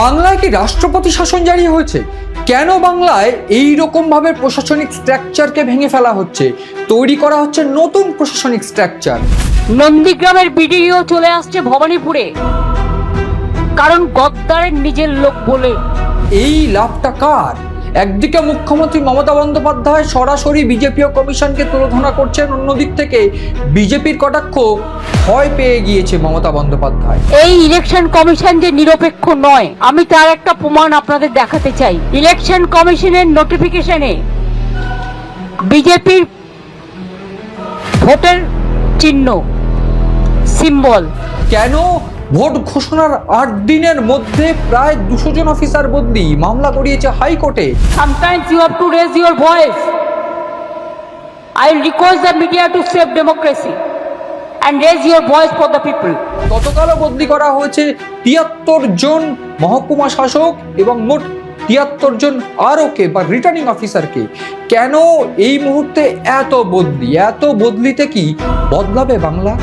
বাংলায় কি রাষ্ট্রপতি শাসন জারি হয়েছে? কেন বাংলায় এই রকম ভাবে প্রশাসনিক স্ট্রাকচারকে ভেঙে ফেলা হচ্ছে, তৈরি করা হচ্ছে নতুন প্রশাসনিক স্ট্রাকচার? নন্দীগ্রামের বিডিও চলে আসছে ভবানীপুরে, কারণ গদ্দারের নিজের লোক বলে। এই লাভটা কার? একদিকে মুখ্যমন্ত্রী মমতা বন্দ্যোপাধ্যায় সরাসরি বিজেপি ও কমিশনকে তুলোধনা করছেন, অন্যদিক থেকে বিজেপির কটাক্ষ ভয় পেয়ে গিয়েছে মমতা বন্দ্যোপাধ্যায়। এই ইলেকশন কমিশন যে নিরপেক্ষ নয়, আমি তার একটা প্রমাণ আপনাদের দেখাতে চাই। ইলেকশন কমিশনের নোটিফিকেশনে বিজেপির ভোটের চিহ্ন, সিম্বল। কেন ভোট ঘোষণার 8 দিনের মধ্যে প্রায় 200 জন অফিসার বদলি, মামলা গড়িয়েছে হাইকোর্টে? Sometimes you have to raise your voice. I request the media to save democracy and raise your voice for the people. গতকালও বদলি করা হয়েছে 73 জন মহকুমা শাসক এবং মোট 73 জন আরওকে বা রিটার্নিং অফিসারকে। কেন এই মুহূর্তে এত বদলিতে কি বদলাবে বাংলা?